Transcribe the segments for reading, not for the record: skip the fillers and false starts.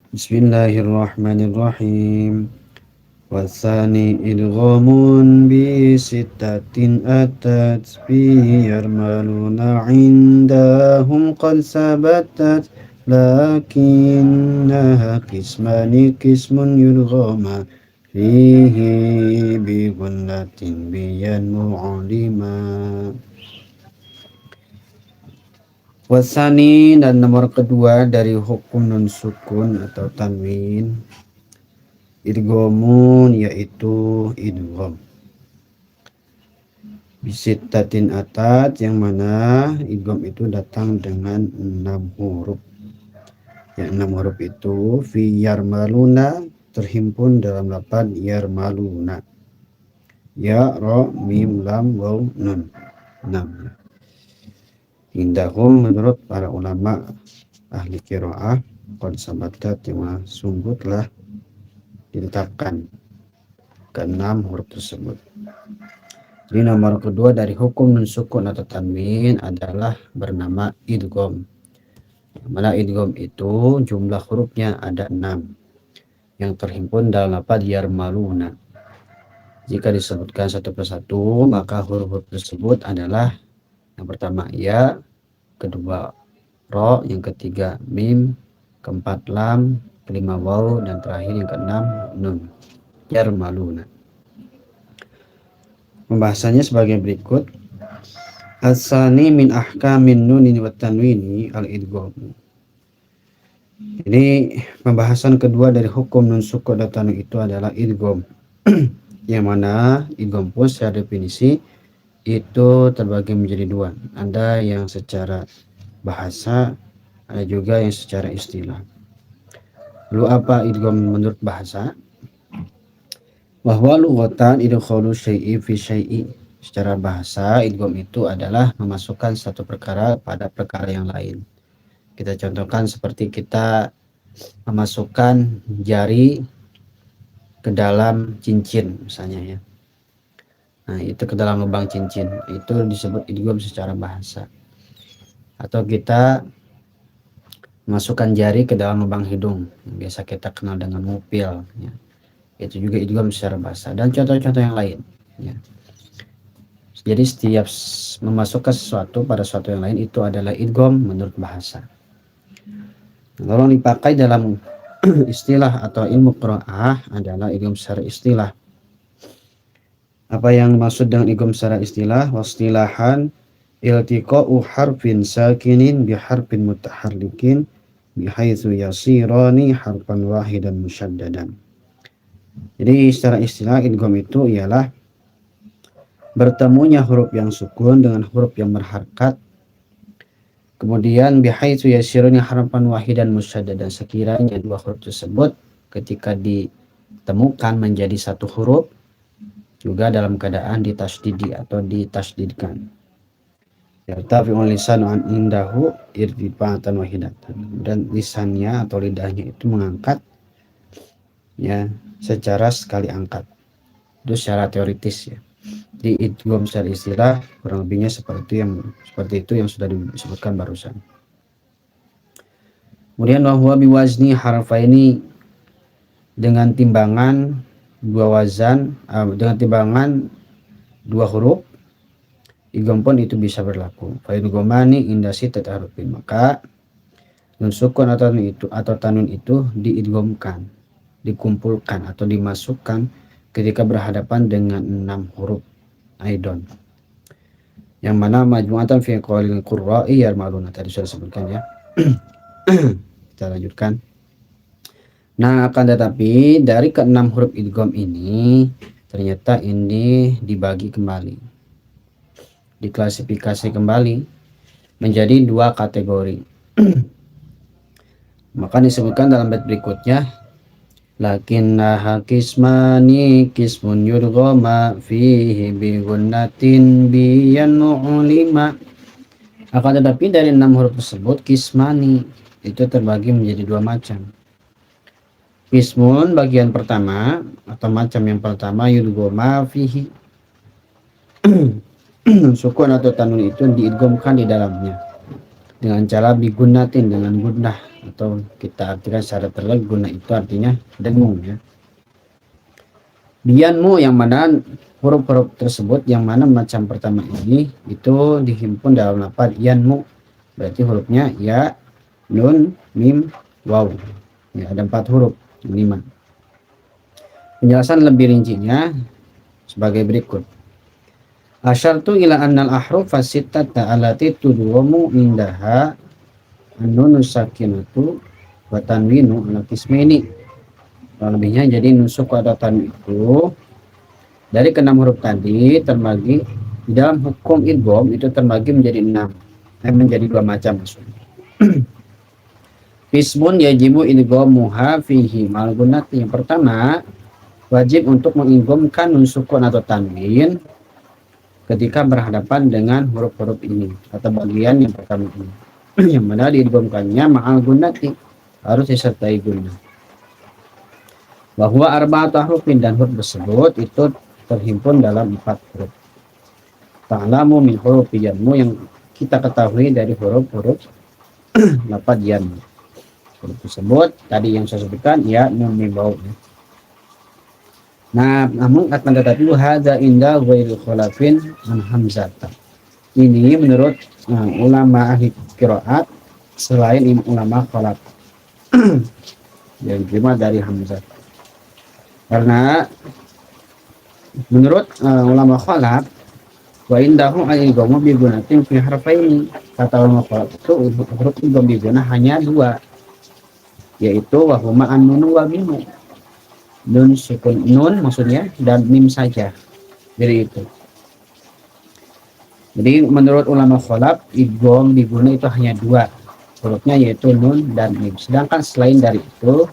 Bismillahirrahmanirrahim. Wasani idghamun bi sittatin atat bi yarmaluna indahum qad sabatat lakinnaha qismani qismun yudghama fihi bi gunnatin biyan mu'alima. Wasani dan nomor kedua dari hukum nun sukun atau tanwin idghamun yaitu idgham bisittatin atat, yang mana idgham itu datang dengan 6 huruf. Yang 6 huruf itu fi yarmaluna terhimpun dalam lafaz yarmaluna, ya, ro, mim, lam, waw, nun, 6. Indahum menurut para ulama ahli qiraah qad sabatat, yang sungguh telah diletakkan ke-6 huruf tersebut. Jadi nomor kedua dari hukum nun sukun atau tanwin adalah bernama idgham. Mana idgham itu jumlah hurufnya ada 6 yang terhimpun dalam lafaz yarmaluna. Jika disebutkan satu persatu, maka huruf-huruf tersebut adalah yang pertama ya, kedua ro, yang ketiga mim, keempat lam, kelima waw, dan terakhir yang keenam nun. Yarmaluna. Pembahasannya sebagai berikut. Asani min ahkamin nunin wa tanwini al-idgham. Ini pembahasan kedua dari hukum nun sukun dan tanwin itu adalah idgham. Yang mana idgham pun secara definisi itu terbagi menjadi dua. Ada yang secara bahasa, ada juga yang secara istilah. Lalu apa idgham menurut bahasa? Wahwa lughatan idkhalu syai'i fi syai'i. Secara bahasa, idgham itu adalah memasukkan satu perkara pada perkara yang lain. Kita contohkan seperti kita memasukkan jari ke dalam cincin misalnya, ya. Nah, itu ke dalam lubang cincin, itu disebut idgham secara bahasa. Atau kita masukkan jari ke dalam lubang hidung, yang biasa kita kenal dengan ngupil, ya. Itu juga idgham secara bahasa, dan contoh-contoh yang lain, ya. Jadi setiap memasukkan sesuatu pada sesuatu yang lain itu adalah idgham menurut bahasa. Lalu dipakai dalam istilah atau ilmu qiraah adalah idgham secara istilah. Apa yang dimaksud dengan idgham secara istilah? Wastilahan iltiqa'u harfin sakinin bi harfin mutaharrikin bihaitsu yasirani harfan wahidan musyaddadan. Jadi secara istilah idgham itu ialah bertemunya huruf yang sukun dengan huruf yang berharakat, kemudian bihaitsu yasirani harfan wahidan musyaddadan, sekiranya dua huruf tersebut ketika ditemukan menjadi satu huruf juga dalam keadaan ditasdidi atau ditasdidkan. Yartafi'ul lisanu an indahu irtifatan wahidatan. Dan lisannya atau lidahnya itu mengangkat, ya, secara sekali angkat. Itu secara teoritis, ya. Di idgham secara istilah kurang lebihnya seperti itu yang sudah disebutkan barusan. Kemudian wahwa biwazni harfaini, dengan timbangan dua wazan, dengan timbangan dua huruf, idgham pun itu bisa berlaku. Fa idghamani inda sittati harufin, maka nun sukun atau tanwin itu diidghamkan, dikumpulkan atau dimasukkan ketika berhadapan dengan 6 huruf aidon, yang mana majmu'atan fi qaulil qurra'i yarmaluna, tadi sudah sebutkan, ya. Kita lanjutkan. Nah, akan tetapi dari ke-6 huruf idgham ini ternyata ini dibagi kembali, diklasifikasi kembali menjadi 2 kategori. Maka disebutkan dalam bait berikutnya, lakinnaha qismani qismun yudghama fihi bi gunnatin biyan ulima. Akan tetapi dari 6 huruf tersebut qismani itu terbagi menjadi 2 macam. Qismun bagian pertama atau macam yang pertama yudghama fihi, sukun atau tanwin itu diidghamkan di dalamnya dengan cara bigunatin, dengan gunnah, atau kita artikan secara terlalu guna itu artinya dengung ya. Dianmu yang mana huruf-huruf tersebut yang mana macam pertama ini itu dihimpun dalam lafaz yanmu, berarti hurufnya ya, nun, mim, waw ya, ada 4 huruf 5. Penjelasan lebih rincinya sebagai berikut. Asyartu ila annal ahrufa sittata allati tudwamu indaha an-nunu sakinatu wa tanwinu ala qismaini. Lebihnya jadi nusuk atau tanwin itu dari ke-6 huruf tadi terbagi di dalam hukum idgham itu terbagi menjadi 6, menjadi 2 macam maksudnya. Ismun yajibu idghamuha fihi mal gunnati. Yang pertama, wajib untuk mengidghamkan nun sukun atau tanwin ketika berhadapan dengan huruf-huruf ini atau bagian yang pertama ini. Yang mana diidghamkannya ma'al gunnati, harus disertai gunnah. Bahwa arba'atu hurufin, dan huruf tersebut itu terhimpun dalam 4 huruf. Ta'lamu min hurufi yanmu, yang kita ketahui dari huruf-huruf lafaz yanmu. Huruf tersebut tadi yang saya sebutkan ya, nun, mim, waw. Nah, namun akan tetapi hadza inda ghairi khulafin an hamzata. Ini menurut ulama ahli qiraat selain ulama khalaf yang diterima dari Hamzah. Karena menurut ulama khalaf wa indahu al-idghamu bi gunatin fi harfaini, kata ulama khalaf itu huruf idgham bi gunah hanya 2, yaitu wa huma an-nun wa mim. Nun sukun nun maksudnya dan mim saja. Jadi itu. Jadi menurut ulama khalaf idgham bi gunah itu hanya 2 hurufnya, yaitu nun dan mim. Sedangkan selain dari itu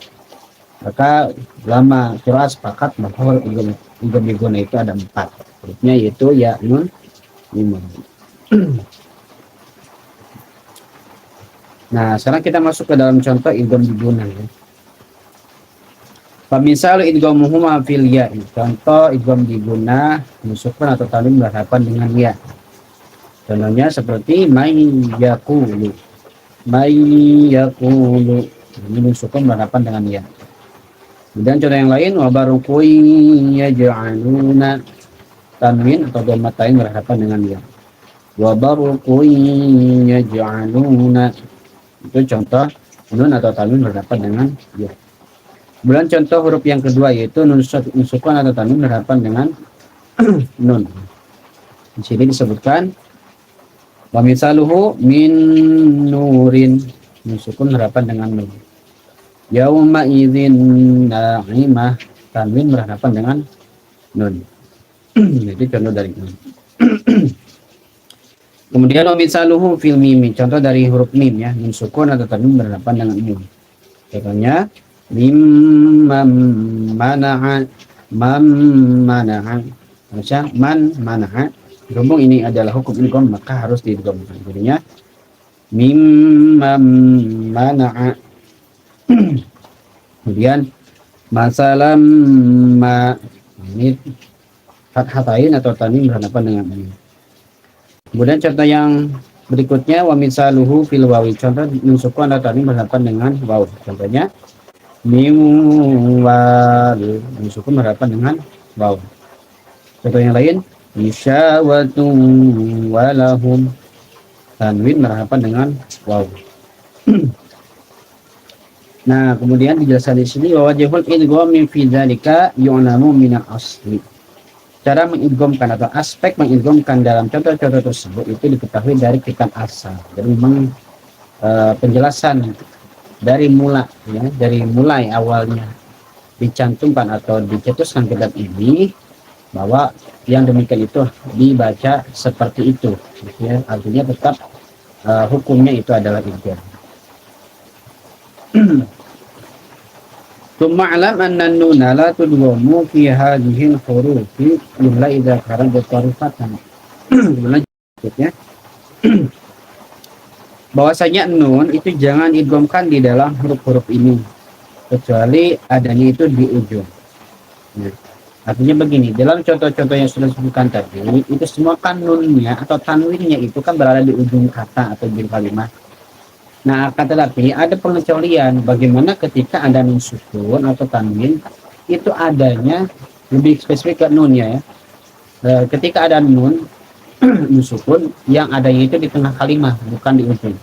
maka ulama qiraat sepakat bahwa idgham bi gunah itu ada 4 hurufnya, yaitu ya, nun, mim. Nah, sekarang kita masuk ke dalam contoh idgham bi gunah ya. Pamisal idghamuhuma fil ya. Contoh idgham bi gunah sukun atau tanwin berhadapan dengan ya. Contohnya seperti may yaqulu. May yaqulu. Ini sukun berhadapan dengan ya. Kemudian contoh yang lain wa baruqun yaj'aluna, tanwin atau dhammatain berhadapan dengan ya. Wa baruqun yaj'aluna, itu contoh nun atau tanwin berhadapan dengan ya. Kemudian contoh huruf yang kedua yaitu nun sukun atau tanwin berhadapan dengan nun. Di sini disebutkan wa misaluhu min nurin, nun sukun berhadapan dengan nun. Yauma idzin na'imah, tanwin berhadapan dengan nun. Jadi contoh dari nun. Kemudian wa misaluhu fil mim, contoh dari huruf mim ya, nun sukun atau tanwin berhadapan dengan mim. Contohnya mim mana'a, man mana'a, harusnya man mana'a. Berhubung ini adalah hukum idgham maka harus diidghamkan. Jadinya mim mana'a. Kemudian masalam ma, ini fathatain atau tanwin berhadapan dengan ini. Kemudian contoh yang berikutnya wa misaluhu fil wawi, contoh nun sukun atau tanwin berhadapan dengan waw. Contohnya mim wal, nun sukun berhadapan dengan waw. Contoh yang lain isyawatun walahum, tanwin berhadapan dengan waw. Nah, kemudian dijelaskan di sini bahwa wajibul idgham min fi dzalika yu'lamu min al-asli. Cara mengidghamkan atau aspek mengidghamkan dalam contoh-contoh tersebut itu diketahui dari kitab asal. Jadi memang penjelasan dari mulai awalnya dicantumkan atau dicetuskan kitab ini bahwa yang demikian itu dibaca seperti itu. Ya, artinya tetap hukumnya itu adalah idgham. Tsumma alam anna nuna la tudghamu fi hadhihi al-hurufi illa idza kharajat tarifatan. Berikutnya bahwasanya nun itu jangan idghamkan di dalam huruf-huruf ini kecuali adanya itu di ujung. Nah, artinya begini, dalam contoh-contoh yang sudah disebutkan tadi itu semua kan nunnya atau tanwinnya itu kan berada di ujung kata atau ujung kalimat. Nah, akan tetapi ada pengecualian bagaimana ketika ada nun sukun atau tanwin itu adanya lebih spesifik ke nunnya ya. Ketika ada nun nun sukun yang adanya itu di tengah kalimat bukan di ujung.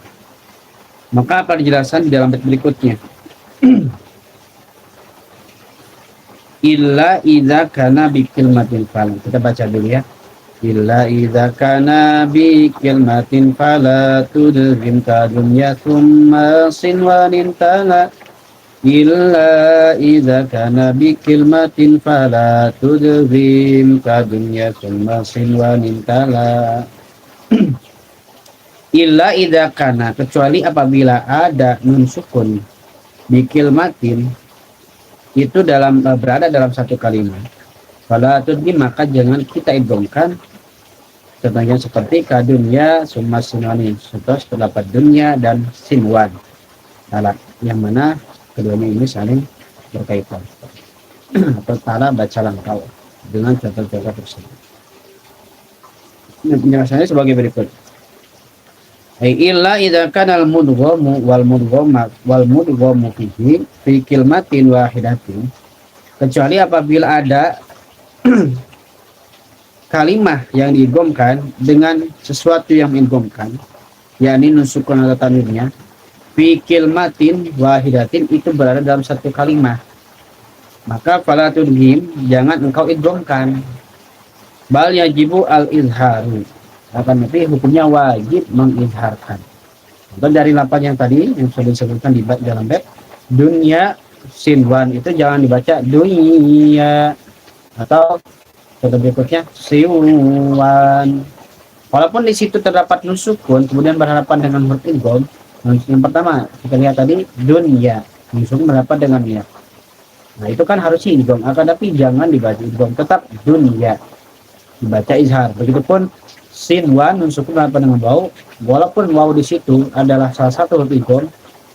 Maka apa dijelasan di dalam bait berikutnya? Illa idza kana bi kalimatin fal. Kita baca dulu ya. Illa idza kana bi kalimatin fala tudghim ka dunya thumma sinwanin tala. Illa idza kana bi kalimatin fala tudghim ka dunya thumma sinwanin tala. Illa idza kana, kecuali apabila ada nun sukun bi kalimatin itu berada dalam satu kalimat. Fala tudghim, maka jangan kita idghamkan. Contohnya seperti kadunya summa sinwanin, terus terdapat dunia dan sinwan tala, yang mana keduanya ini saling berkaitan. Atau tala baca langkau dengan contoh-contoh tersebut. Penjelasannya sebagai berikut. Illa idza kana al-mudghamu wal mudghamu fihi fi kalimatin wahidatin, kecuali apabila ada kalimah yang diidghamkan dengan sesuatu yang diidghamkan, yakni nun sukun atau tanwinnya, fi kalimatin wahidatin, itu berada dalam satu kalimat, maka fala tudghim, jangan engkau idghamkan, bal yajibu al-izharu, akan tapi hukumnya wajib mengizharkan. Contoh dari lapan yang tadi yang sudah disebutkan di dalam bait, dunya sinwan itu jangan dibaca dunya, atau contoh berikutnya siwan. Walaupun di situ terdapat nun sukun kemudian berhadapan dengan huruf idgham. Yang pertama kita lihat tadi dunya, nun sukun berhadapan dengan ya. Nah, itu kan harusnya idgham, akan tapi jangan dibaca idgham, tetap dunya, dibaca izhar. Begitupun sinwan, nun sukun berhadapan dengan waw, walaupun waw di situ adalah salah satu huruf idgham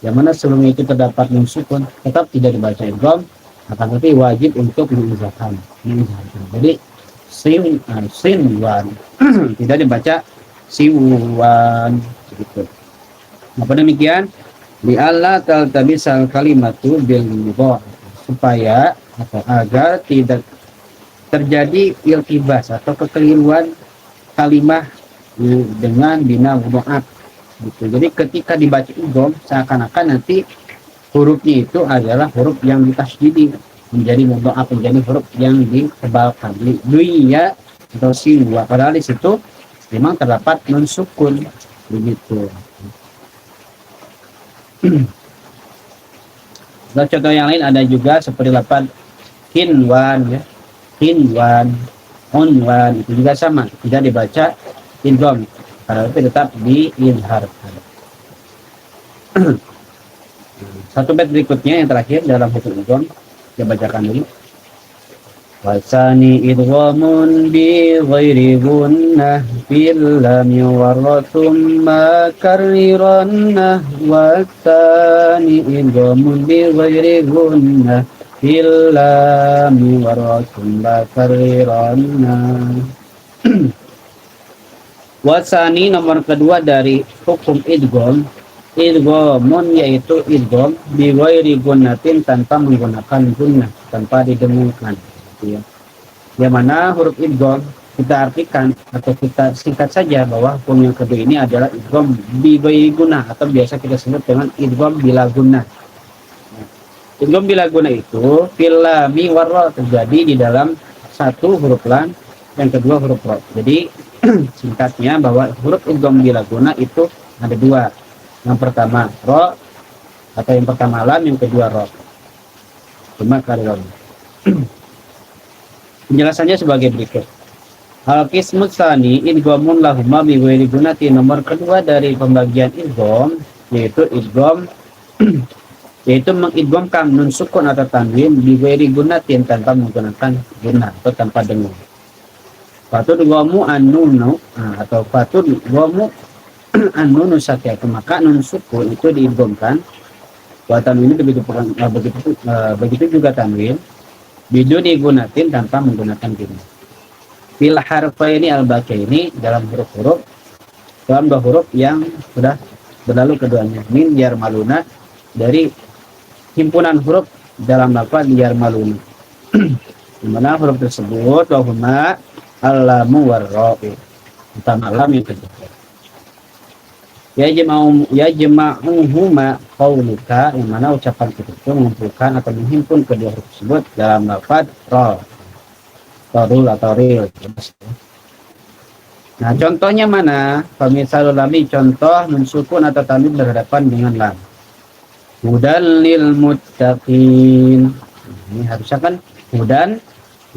yang mana sebelumnya itu terdapat nun sukun, tetap tidak dibaca idgham, akan tapi wajib untuk diizharkan. Jadi sinwan tidak dibaca siwan, begitu. Apa demikian? Li alla taltabisal kalimatu bil mudhaf, supaya atau agar tidak terjadi iltibas atau kekeliruan kalimah dengan bina mudhaf gitu. Jadi ketika dibaca idgham seakan-akan nanti hurufnya itu adalah huruf yang ditasydid menjadi mudhaf, menjadi huruf yang ditebalkan, duya atau siwa, padahal di situ memang terdapat nun sukun begitu. Nah, contoh yang lain ada juga seperti lapan hinwan ya, hinwan, unwan, itu juga sama, tidak dibaca idgham, padahal itu tetap diizharkan. Satu bait berikutnya yang terakhir dalam hukum idgham, kita bacakan dulu. Wasani idghamun bi ghairi gunnah fil lam yuwarrathum ma karrirannah. Wasani idghamun bi ghairi gunnah fil lam yuwarrathum ma karrirannah. Wasani, nomor kedua dari hukum idgham, idghamun yaitu idgham bi ghairi gunnatin, tanpa menggunakan gunnah, tanpa didengungkan ya. Yang mana huruf idgham kita artikan atau kita singkat saja bahwa hukum yang kedua ini adalah idgham bi ghairi gunnah, atau biasa kita sebut dengan idgham bila gunnah. Idgham bila gunnah itu fil lam war, terjadi di dalam satu huruf lam, yang kedua huruf ra. Jadi singkatnya bahwa huruf idgham bila gunnah itu ada dua. Yang pertama ro, atau yang pertama lam, yang kedua ro. Cuma kalian. Penjelasannya sebagai berikut. Al-qismu tsani idghamun lahuma bi ghairi gunnati, nomor kedua dari pembagian idgham yaitu idgham yaitu mengidghamkan nun sukun atau tanwin bi ghairi gunnatin, tanpa menggunakan gunnah atau tanpa dengung. Fatud ghamu an-nunu, atau fatud ghamu an-nunu sakiatu, maka nun sukun itu diidghamkan. Wa tanwin begitu juga tanwin bidu digunakan tanpa menggunakan gunnah. Fil harfaini al-baqi, ini dalam huruf-huruf, dalam dua huruf yang sudah berlalu keduanya. Min yarmaluna dari himpunan huruf dalam lafaz yarmaluna. Di mana huruf tersebut wahuma al-lamu war-ra'u. Utama lam yang kedua. Yajma'uhuma qauluka, yang mana ucapan itu mengumpulkan atau menghimpun kedua huruf tersebut dalam lafaz ra, torul atau ril. Nah, contohnya mana? Famisalul lami, contoh nun sukun atau tanwin berhadapan dengan lam. Hudan lil muttaqin. Ini harusnya kan hudan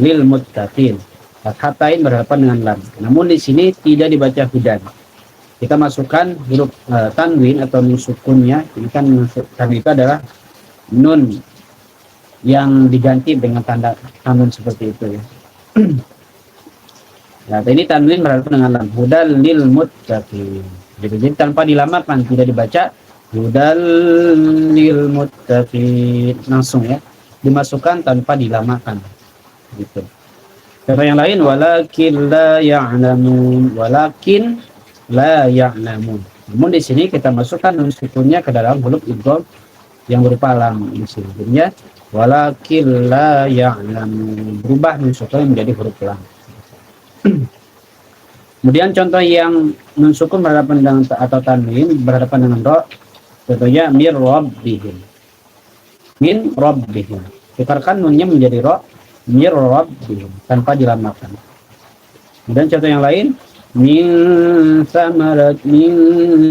lil muttaqin. Fathatain berhadapan dengan lam. Namun di sini tidak dibaca hudan. Kita masukkan huruf tanwin atau nun sukunnya. Ini kan tanwin itu adalah nun yang diganti dengan tanda tanwin seperti itu ya. Nah, ini tanwin berhadapan dengan lam. Hudal lil muttaqin. Jadi tanpa dilamakan, tidak dibaca hudal lil muttaqin, langsung ya. Dimasukkan tanpa dilamakan. Gitu. Contoh yang lain, walakin la ya'lamun. Walakin la ya'lamun. Namun di sini kita masukkan nun sukunnya ke dalam huruf idgham yang berupa lam di sini. Jadinya walakin la ya'lamun. Berubah nun sukun menjadi huruf lam. Kemudian contoh yang nun sukun berhadapan dengan atau tanwin berhadapan dengan ro, contohnya mir rabbihim. Min rabbihim. Tukarkan nunnya menjadi ro, mir rabbihim tanpa dilamakan. Kemudian contoh yang lain, min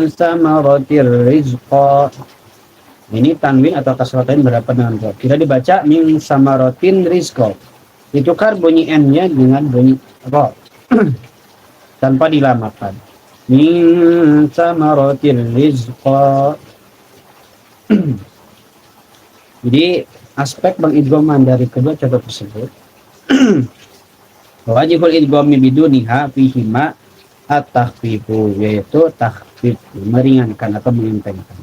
samaratir rizqa. Ini tanwin atau kasratain berhadapan dengan ro. Tidak dibaca min samaratin rizqa. Ditukar bunyi n-nya dengan bunyi ro. Tanpa dilamakan. Min samaratir rizqa. Jadi aspek pengidghaman dari kedua contoh tersebut wajibul idghami biduniha fihima at-takhfifu, yaitu takhfif, meringankan atau mengentengkan.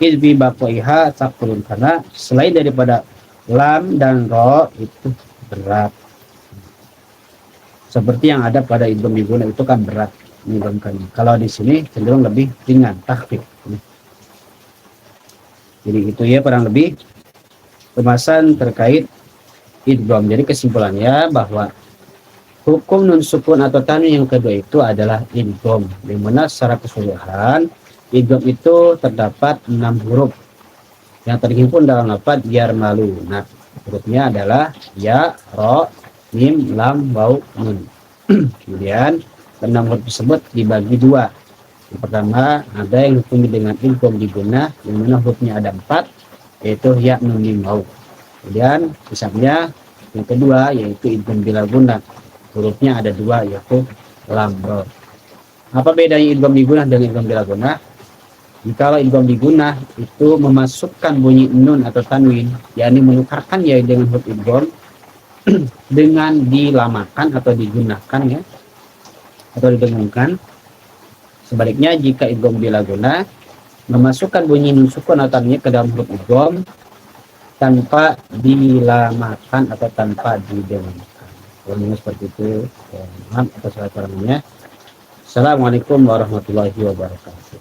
Idbi baqaiha sakulun, karena selain daripada lam dan ro itu berat. Seperti yang ada pada idgham biguna itu kan berat mengidghamkannya. Kalau di sini cenderung lebih ringan, takhfif. Jadi itu ya kurang lebih pembahasan terkait idgham. Jadi kesimpulannya bahwa hukum nun sukun atau tanwin yang kedua itu adalah idgham, di mana secara keseluruhan idgham itu terdapat 6 huruf yang terhimpun dalam lafaz yarmaluna. Hurufnya adalah ya, ro, mim, lam, waw, nun. Kemudian 6 huruf tersebut dibagi dua. Yang pertama ada yang dihukumi dengan idgham biguna, yang mana hurufnya ada 4, yaitu ya, nun, mim, waw. Kemudian misalnya yang kedua yaitu idgham bila guna, hurufnya ada 2, yaitu lam, ro. Apa bedanya idgham biguna dengan idgham bila guna? Jika idgham biguna itu memasukkan bunyi nun atau tanwin, yakni menukarkan ya dengan huruf idgham dengan dilamakan atau digunakan ya, atau didengungkan. Sebaliknya jika idgham bila guna memasukkan bunyi nun sukun atau tanwin ke dalam huruf idgham tanpa dilamakan atau tanpa didengungkan. Kalau seperti itu, maaf atas kekurangannya. Assalamualaikum warahmatullahi wabarakatuh.